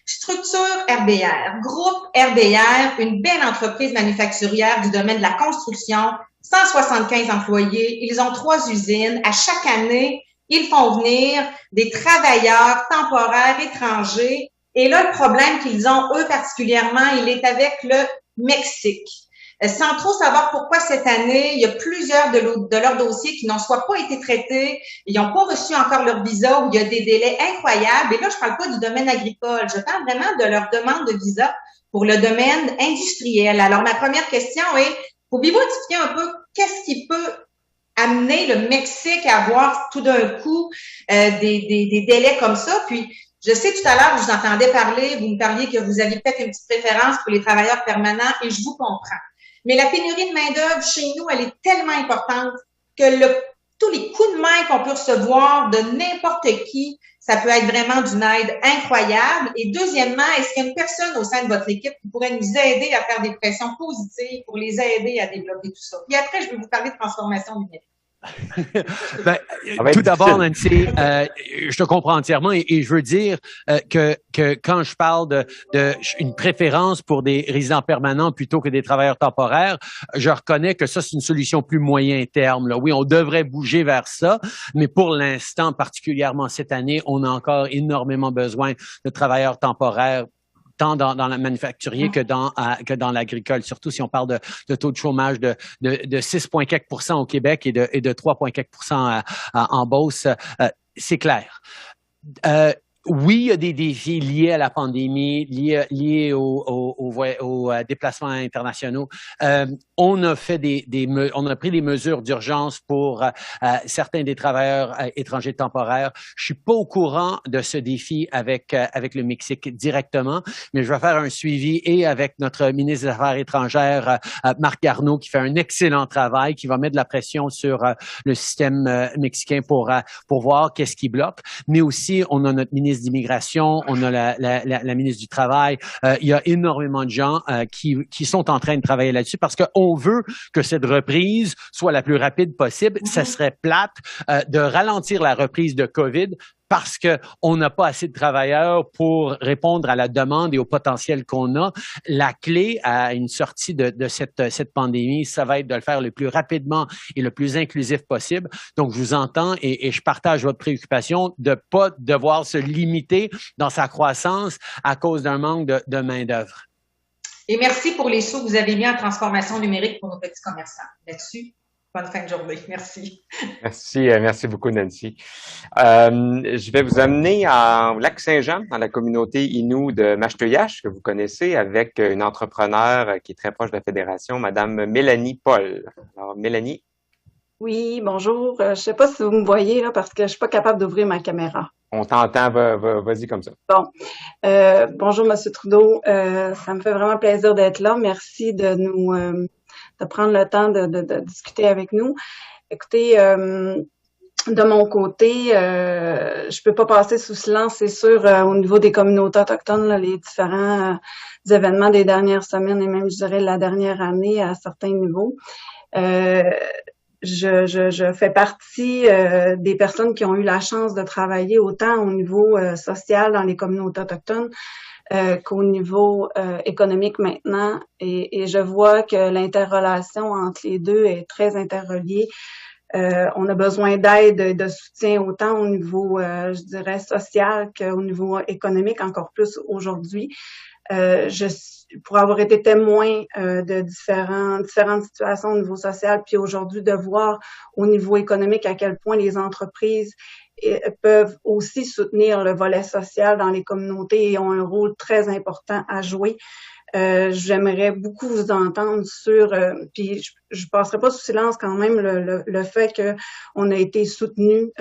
Structure RBR, groupe RBR, une belle entreprise manufacturière du domaine de la construction, 175 employés. Ils ont 3 usines. À chaque année, ils font venir des travailleurs temporaires étrangers. Et là, le problème qu'ils ont, eux particulièrement, il est avec le Mexique. Sans trop savoir pourquoi cette année, il y a plusieurs de leurs dossiers qui n'ont soit pas été traités, ils n'ont pas reçu encore leur visa ou il y a des délais incroyables. Et là, je parle pas du domaine agricole, je parle vraiment de leur demande de visa pour le domaine industriel. Alors, ma première question est, pouvez-vous expliquer un peu qu'est-ce qui peut amener le Mexique à avoir tout d'un coup des délais comme ça? Puis, je sais tout à l'heure, je vous entendais parler, vous me parliez que vous aviez peut-être une petite préférence pour les travailleurs permanents et je vous comprends. Mais la pénurie de main-d'œuvre chez nous, elle est tellement importante que tous les coups de main qu'on peut recevoir de n'importe qui, ça peut être vraiment d'une aide incroyable. Et deuxièmement, est-ce qu'il y a une personne au sein de votre équipe qui pourrait nous aider à faire des pressions positives pour les aider à développer tout ça? Puis après, je vais vous parler de transformation numérique. Ben, tout d'abord, Nancy, je te comprends entièrement et je veux dire que quand je parle de une préférence pour des résidents permanents plutôt que des travailleurs temporaires, je reconnais que ça, c'est une solution plus moyen terme. Là. Oui, on devrait bouger vers ça, mais pour l'instant, particulièrement cette année, on a encore énormément besoin de travailleurs temporaires tant dans la manufacturier que dans l'agricole, surtout si on parle de taux de chômage de 6,4% au Québec et de 3,4% en Beauce, c'est clair. Oui, il y a des défis liés à la pandémie, liés aux déplacements internationaux. On a fait on a pris des mesures d'urgence pour certains des travailleurs étrangers temporaires. Je suis pas au courant de ce défi avec le Mexique directement, mais je vais faire un suivi et avec notre ministre des Affaires étrangères, Marc Garneau, qui fait un excellent travail, qui va mettre de la pression sur le système mexicain pour voir qu'est-ce qui bloque. Mais aussi, on a notre ministre d'immigration, on a la ministre du Travail. Il y a énormément de gens qui sont en train de travailler là-dessus parce qu'on veut que cette reprise soit la plus rapide possible. Ça serait plate de ralentir la reprise de COVID parce que on n'a pas assez de travailleurs pour répondre à la demande et au potentiel qu'on a. La clé à une sortie de cette pandémie, ça va être de le faire le plus rapidement et le plus inclusif possible. Donc, je vous entends et je partage votre préoccupation de pas devoir se limiter dans sa croissance à cause d'un manque de main-d'œuvre. Et merci pour les sous que vous avez mis en transformation numérique pour nos petits commerçants. Là-dessus, bonne fin de journée. Merci. Merci beaucoup, Nancy. Je vais vous amener à Lac-Saint-Jean, dans la communauté Innu de Macheteuillache, que vous connaissez, avec une entrepreneure qui est très proche de la Fédération, Madame Mélanie Paul. Alors, Mélanie. Oui, bonjour. Je sais pas si vous me voyez là parce que je suis pas capable d'ouvrir ma caméra. On t'entend, vas-y comme ça. Bon, bonjour Monsieur Trudeau. Ça me fait vraiment plaisir d'être là. Merci de prendre le temps de discuter avec nous. Écoutez, de mon côté, je peux pas passer sous silence, c'est sûr, au niveau des communautés autochtones, là, les différents événements des dernières semaines et même, je dirais, la dernière année à certains niveaux. Je fais partie des personnes qui ont eu la chance de travailler autant au niveau social dans les communautés autochtones qu'au niveau économique maintenant. Et je vois que l'interrelation entre les deux est très interreliée. On a besoin d'aide et de soutien autant au niveau, je dirais, social qu'au niveau économique, encore plus aujourd'hui. Pour avoir été témoin de différentes situations au niveau social, puis aujourd'hui de voir au niveau économique à quel point les entreprises peuvent aussi soutenir le volet social dans les communautés et ont un rôle très important à jouer. J'aimerais beaucoup vous entendre sur, puis je passerai pas sous silence quand même le fait que on a été soutenu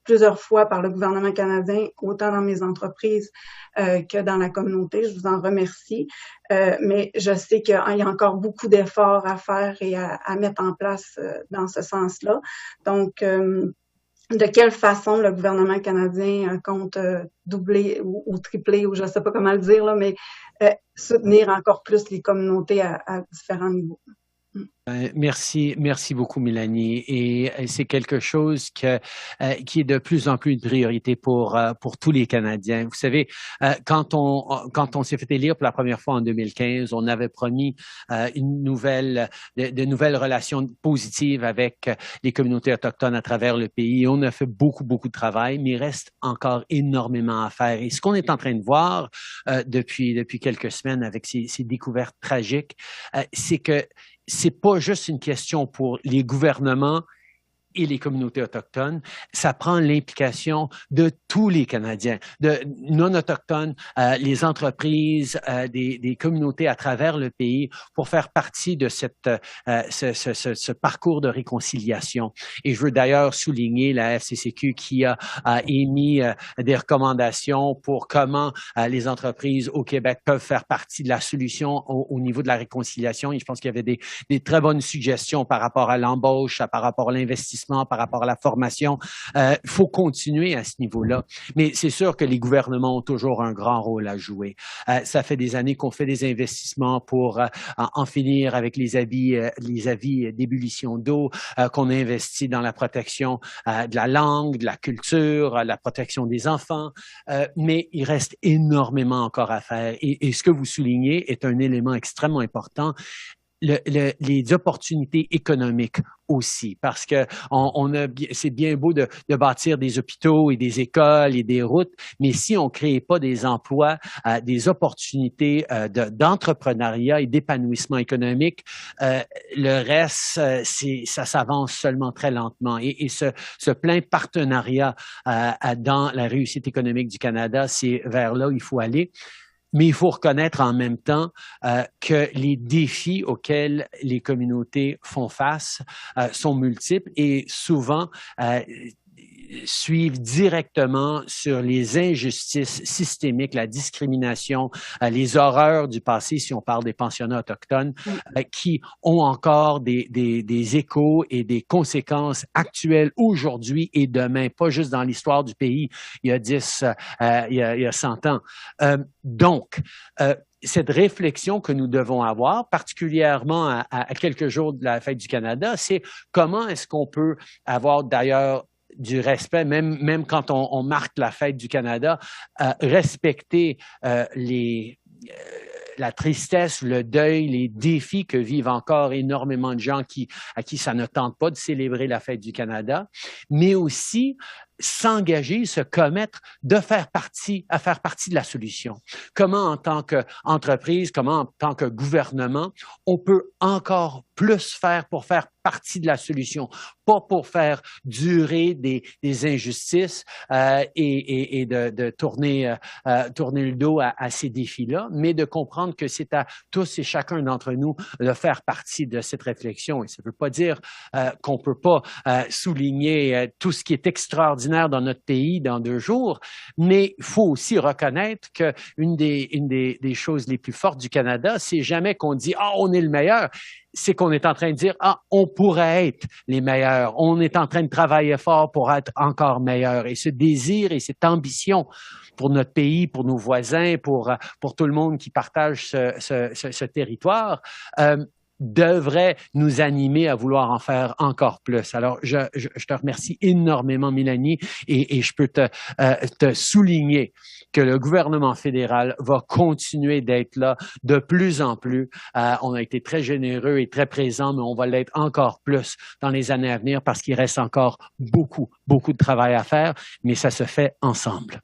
plusieurs fois par le gouvernement canadien, autant dans mes entreprises que dans la communauté. Je vous en remercie. Mais je sais qu'il y a encore beaucoup d'efforts à faire et à mettre en place dans ce sens-là. Donc, de quelle façon le gouvernement canadien compte doubler ou tripler, ou je ne sais pas comment le dire, là, mais soutenir encore plus les communautés à différents niveaux. Merci beaucoup, Mélanie. Et c'est quelque chose qui est de plus en plus une priorité pour tous les Canadiens. Vous savez, quand on s'est fait élire pour la première fois en 2015, on avait promis de nouvelles relations positives avec les communautés autochtones à travers le pays. On a fait beaucoup de travail, mais il reste encore énormément à faire. Et ce qu'on est en train de voir depuis quelques semaines avec ces découvertes tragiques, c'est que c'est pas juste une question pour les gouvernements et les communautés autochtones, ça prend l'implication de tous les Canadiens, de non-autochtones, les entreprises, des communautés à travers le pays pour faire partie de ce parcours de réconciliation. Et je veux d'ailleurs souligner la FCCQ qui a émis des recommandations pour comment les entreprises au Québec peuvent faire partie de la solution au niveau de la réconciliation. Et je pense qu'il y avait des très bonnes suggestions par rapport à l'embauche, par rapport à l'investissement, par rapport à la formation. Il faut continuer à ce niveau-là. Mais c'est sûr que les gouvernements ont toujours un grand rôle à jouer. Ça fait des années qu'on fait des investissements pour en finir avec les avis d'ébullition d'eau, qu'on investit dans la protection de la langue, de la culture, la protection des enfants. Mais il reste énormément encore à faire. Et ce que vous soulignez est un élément extrêmement important. Les opportunités économiques aussi, parce que c'est bien beau de bâtir des hôpitaux et des écoles et des routes, mais si on crée pas des emplois, des opportunités d'entrepreneuriat et d'épanouissement économique, le reste, ça s'avance seulement très lentement. Et ce plein partenariat dans la réussite économique du Canada, c'est vers là où il faut aller. Mais il faut reconnaître en même temps que les défis auxquels les communautés font face sont multiples et souvent suivent directement sur les injustices systémiques, la discrimination, les horreurs du passé, si on parle des pensionnats autochtones, qui ont encore des échos et des conséquences actuelles aujourd'hui et demain, pas juste dans l'histoire du pays il y a 100 ans. Donc, cette réflexion que nous devons avoir, particulièrement à quelques jours de la Fête du Canada, c'est comment est-ce qu'on peut avoir d'ailleurs du respect, même quand on marque la Fête du Canada, respecter la tristesse, le deuil, les défis que vivent encore énormément de gens à qui ça ne tente pas de célébrer la Fête du Canada, mais aussi s'engager, se commettre à faire partie de la solution. Comment en tant qu'entreprise, comment en tant que gouvernement, on peut encore plus faire pour faire partie de la solution, pas pour faire durer des injustices et de tourner le dos à ces défis-là, mais de comprendre que c'est à tous et chacun d'entre nous de faire partie de cette réflexion. Et ça ne veut pas dire qu'on ne peut pas souligner tout ce qui est extraordinaire dans notre pays dans 2 jours, mais il faut aussi reconnaître qu'une des choses les plus fortes du Canada, c'est jamais qu'on dit « Ah, on est le meilleur », c'est qu'on est en train de dire « Ah, on pourrait être les meilleurs, on est en train de travailler fort pour être encore meilleur ». Et ce désir et cette ambition pour notre pays, pour nos voisins, pour tout le monde qui partage ce territoire, devrait nous animer à vouloir en faire encore plus. Alors, je te remercie énormément, Mélanie, et je peux te souligner que le gouvernement fédéral va continuer d'être là de plus en plus. On a été très généreux et très présents, mais on va l'être encore plus dans les années à venir parce qu'il reste encore beaucoup de travail à faire, mais ça se fait ensemble.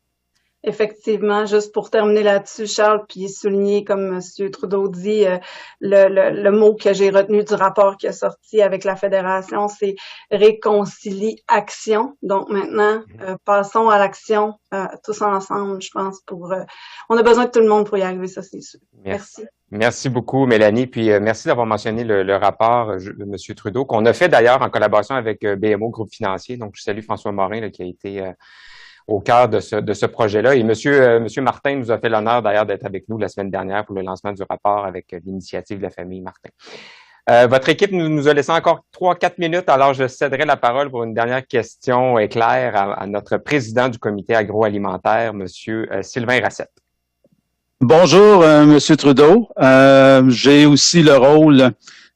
Effectivement, juste pour terminer là-dessus, Charles, puis souligner, comme M. Trudeau dit, le mot que j'ai retenu du rapport qui a sorti avec la Fédération, c'est réconcilie-action. Donc maintenant, passons à l'action tous ensemble, je pense, on a besoin de tout le monde pour y arriver, ça c'est sûr. Merci. Merci beaucoup, Mélanie. Puis merci d'avoir mentionné le rapport de M. Trudeau, qu'on a fait d'ailleurs en collaboration avec BMO Groupe Financier. Donc, je salue François Morin là, qui a été au cœur de ce projet-là. Et Monsieur Martin nous a fait l'honneur d'ailleurs d'être avec nous la semaine dernière pour le lancement du rapport avec l'initiative de la famille Martin. Votre équipe nous a laissé encore 3-4 minutes, alors je céderai la parole pour une dernière question éclair à notre président du comité agroalimentaire, Monsieur Sylvain Rassette. Bonjour, Monsieur Trudeau. J'ai aussi le rôle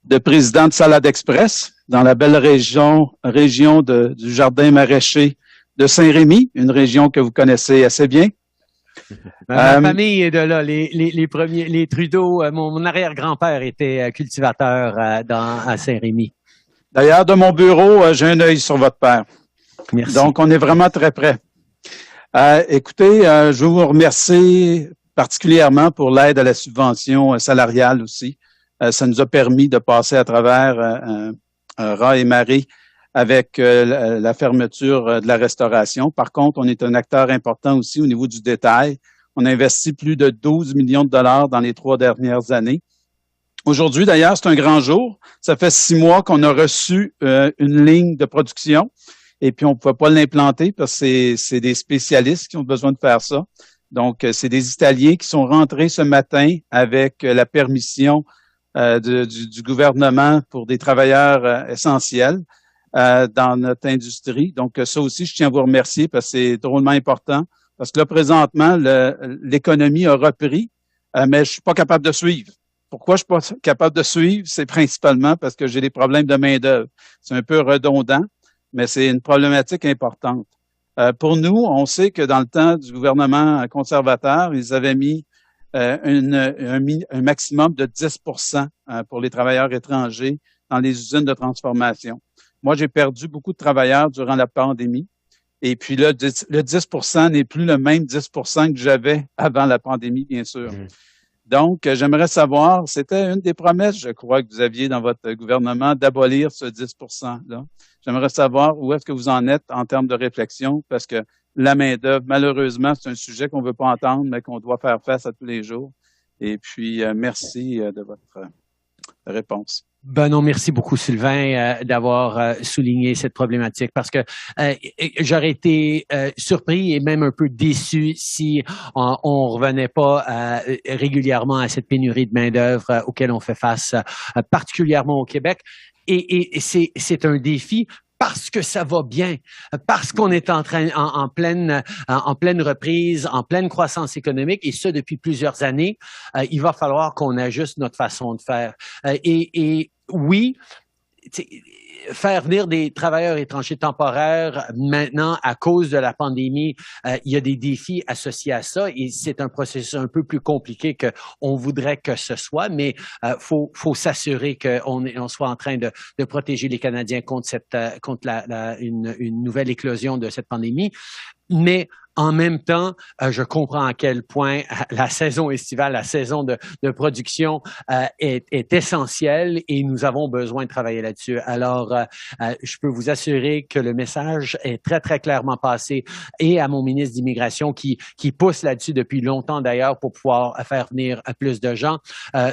de président de Salade Express dans la belle région du jardin maraîcher de Saint-Rémy, une région que vous connaissez assez bien. Ma famille est de là. Les premiers, les Trudeau, mon arrière-grand-père était cultivateur à Saint-Rémy. D'ailleurs, de mon bureau, j'ai un œil sur votre père. Merci. Donc, on est vraiment très près. Écoutez, je vous remercie particulièrement pour l'aide à la subvention salariale aussi. Ça nous a permis de passer à travers un raz et marée avec la fermeture de la restauration. Par contre, on est un acteur important aussi au niveau du détail. On a investi plus de 12 millions de dollars dans les 3 dernières années. Aujourd'hui, d'ailleurs, c'est un grand jour. Ça fait 6 mois qu'on a reçu une ligne de production et puis on ne pouvait pas l'implanter parce que c'est des spécialistes qui ont besoin de faire ça. Donc, c'est des Italiens qui sont rentrés ce matin avec la permission du gouvernement pour des travailleurs essentiels. Dans notre industrie. Donc, ça aussi, je tiens à vous remercier parce que c'est drôlement important. Parce que là, présentement, l'économie a repris, mais je suis pas capable de suivre. Pourquoi je suis pas capable de suivre? C'est principalement parce que j'ai des problèmes de main-d'œuvre. C'est un peu redondant, mais c'est une problématique importante. Pour nous, on sait que dans le temps du gouvernement conservateur, ils avaient mis un maximum de 10% pour les travailleurs étrangers dans les usines de transformation. Moi, j'ai perdu beaucoup de travailleurs durant la pandémie. Et puis là, le 10% n'est plus le même 10% que j'avais avant la pandémie, bien sûr. Donc, j'aimerais savoir, c'était une des promesses, je crois, que vous aviez dans votre gouvernement, d'abolir ce 10%-là. J'aimerais savoir où est-ce que vous en êtes en termes de réflexion, parce que la main-d'œuvre, malheureusement, c'est un sujet qu'on ne veut pas entendre, mais qu'on doit faire face à tous les jours. Et puis, merci de votre réponse. Ben non, merci beaucoup Sylvain d'avoir souligné cette problématique parce que j'aurais été surpris et même un peu déçu si on revenait pas régulièrement à cette pénurie de main-d'œuvre auquel on fait face particulièrement au Québec. Et c'est un défi parce que ça va bien, parce qu'on est en pleine reprise, en pleine croissance économique, et ce depuis plusieurs années, il va falloir qu'on ajuste notre façon de faire. Et oui, faire venir des travailleurs étrangers temporaires maintenant à cause de la pandémie, il y a des défis associés à ça et c'est un processus un peu plus compliqué qu'on voudrait que ce soit, mais faut s'assurer qu'on soit en train de protéger les Canadiens contre une nouvelle éclosion de cette pandémie. Mais en même temps, je comprends à quel point la saison estivale, la saison de production est essentielle et nous avons besoin de travailler là-dessus. Alors, je peux vous assurer que le message est très, très clairement passé et à mon ministre d'immigration qui pousse là-dessus depuis longtemps d'ailleurs pour pouvoir faire venir plus de gens.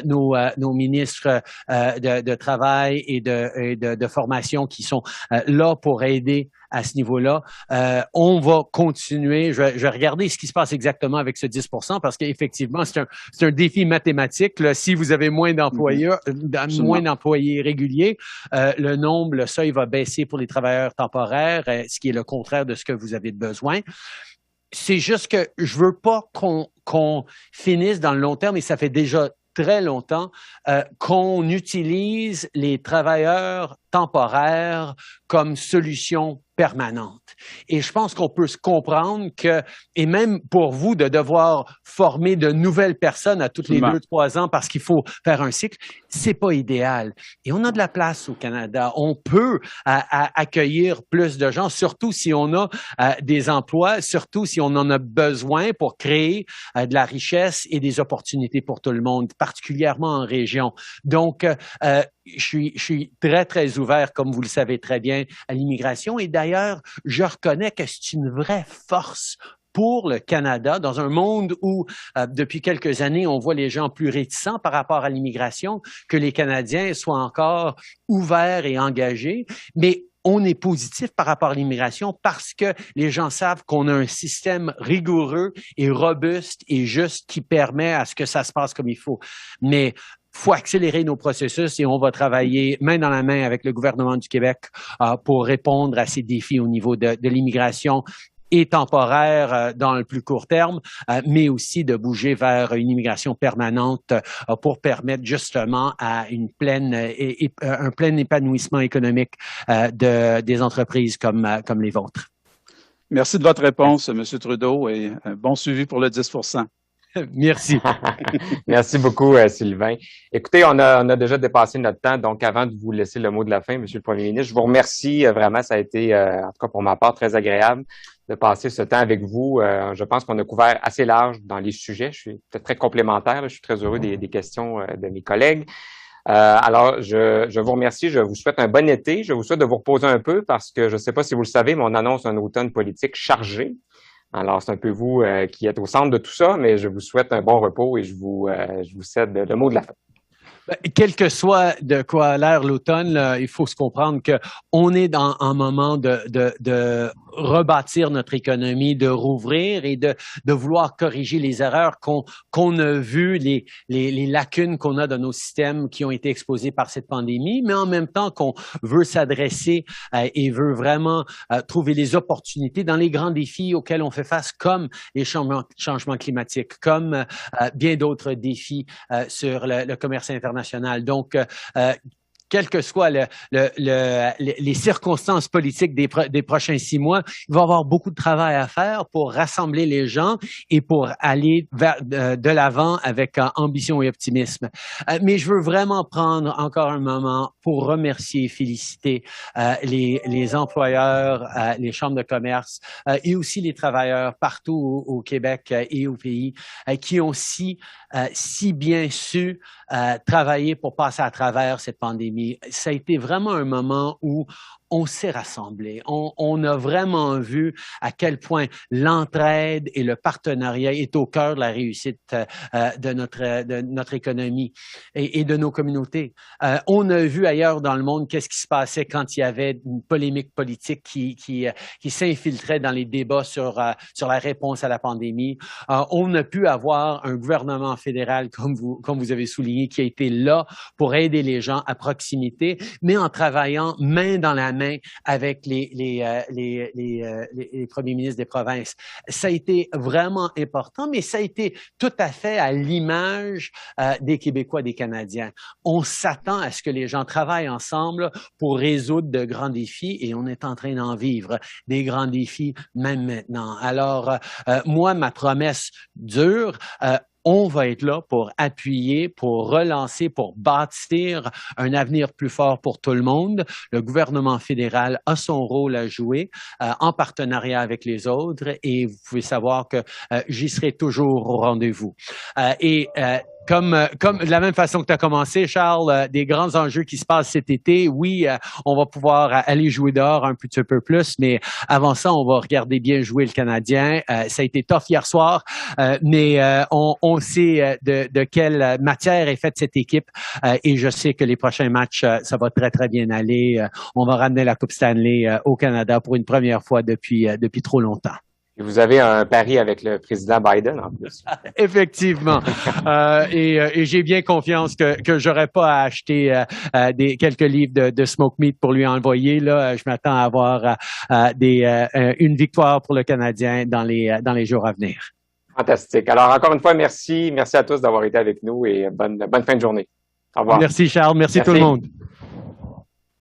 Nos ministres de travail et de formation qui sont là pour aider à ce niveau-là. On va continuer. Je vais regarder ce qui se passe exactement avec ce 10% parce qu'effectivement, c'est un défi mathématique. Là. Si vous avez moins d'employés réguliers, le seuil va baisser pour les travailleurs temporaires, ce qui est le contraire de ce que vous avez besoin. C'est juste que je veux pas qu'on finisse dans le long terme et ça fait déjà très longtemps qu'on utilise les travailleurs temporaires comme solution permanente. Et je pense qu'on peut se comprendre que, et même pour vous, de devoir former de nouvelles personnes à toutes les 2-3 ans parce qu'il faut faire un cycle, c'est pas idéal. Et on a de la place au Canada. On peut accueillir plus de gens, surtout si on a des emplois, surtout si on en a besoin pour créer de la richesse et des opportunités pour tout le monde, particulièrement en région. Donc, je suis très, très ouvert, comme vous le savez très bien, à l'immigration. Et d'ailleurs, je reconnais que c'est une vraie force pour le Canada, dans un monde où, depuis quelques années, on voit les gens plus réticents par rapport à l'immigration, que les Canadiens soient encore ouverts et engagés. Mais on est positif par rapport à l'immigration parce que les gens savent qu'on a un système rigoureux et robuste et juste qui permet à ce que ça se passe comme il faut. Mais faut accélérer nos processus et on va travailler main dans la main avec le gouvernement du Québec pour répondre à ces défis au niveau de l'immigration et temporaire dans le plus court terme, mais aussi de bouger vers une immigration permanente pour permettre justement à un plein épanouissement économique des entreprises comme les vôtres. Merci de votre réponse, M. Trudeau, et bon suivi pour le 10%. Merci. Merci beaucoup, Sylvain. Écoutez, on a déjà dépassé notre temps, donc avant de vous laisser le mot de la fin, Monsieur le Premier ministre, je vous remercie vraiment. Ça a été, en tout cas pour ma part, très agréable de passer ce temps avec vous. Je pense qu'on a couvert assez large dans les sujets. Je suis très complémentaire. Je suis très heureux des questions de mes collègues. Alors, je vous remercie. Je vous souhaite un bon été. Je vous souhaite de vous reposer un peu parce que je ne sais pas si vous le savez, mais on annonce un automne politique chargé. Alors, c'est un peu vous qui êtes au centre de tout ça, mais je vous souhaite un bon repos et je vous cède le mot de la fin. Quel que soit de quoi a l'air l'automne, là, il faut se comprendre que on est dans un moment de rebâtir notre économie, de rouvrir et de vouloir corriger les erreurs qu'on a vues, les lacunes qu'on a dans nos systèmes qui ont été exposés par cette pandémie, mais en même temps qu'on veut s'adresser et veut vraiment trouver les opportunités dans les grands défis auxquels on fait face, comme les changements climatiques, comme bien d'autres défis sur le commerce international. Donc, quelles que soient les circonstances politiques des prochains 6 mois, il va y avoir beaucoup de travail à faire pour rassembler les gens et pour aller de l'avant avec ambition et optimisme. Mais je veux vraiment prendre encore un moment pour remercier et féliciter les employeurs, les chambres de commerce et aussi les travailleurs partout au Québec et au pays qui ont si bien su travailler pour passer à travers cette pandémie. Ça a été vraiment un moment où on s'est rassemblés. On a vraiment vu à quel point l'entraide et le partenariat est au cœur de la réussite de notre économie et de nos communautés. On a vu ailleurs dans le monde qu'est-ce qui se passait quand il y avait une polémique politique qui s'infiltrait dans les débats sur la réponse à la pandémie. On a pu avoir un gouvernement fédéral, comme vous avez souligné, qui a été là pour aider les gens à proximité, mais en travaillant main dans la main avec les premiers ministres des provinces. Ça a été vraiment important, mais ça a été tout à fait à l'image des Québécois, des Canadiens. On s'attend à ce que les gens travaillent ensemble pour résoudre de grands défis et on est en train d'en vivre des grands défis même maintenant. Alors, moi, ma promesse dure, on va être là pour appuyer, pour relancer, pour bâtir un avenir plus fort pour tout le monde. Le gouvernement fédéral a son rôle à jouer en partenariat avec les autres et vous pouvez savoir que j'y serai toujours au rendez-vous. Comme de la même façon que tu as commencé, Charles, des grands enjeux qui se passent cet été, oui, on va pouvoir aller jouer dehors un petit peu plus, mais avant ça, on va regarder bien jouer le Canadien. Ça a été tough hier soir, mais on sait de quelle matière est faite cette équipe et je sais que les prochains matchs, ça va très, très bien aller. On va ramener la Coupe Stanley au Canada pour une première fois depuis trop longtemps. Et vous avez un pari avec le président Biden en plus. Effectivement. Et j'ai bien confiance que j'aurais pas à acheter quelques livres de smoke meat pour lui envoyer. Là, je m'attends à avoir une victoire pour le Canadien dans les jours à venir. Fantastique. Alors, encore une fois, merci. Merci à tous d'avoir été avec nous et bonne fin de journée. Au revoir. Merci, Charles. Merci tout le monde.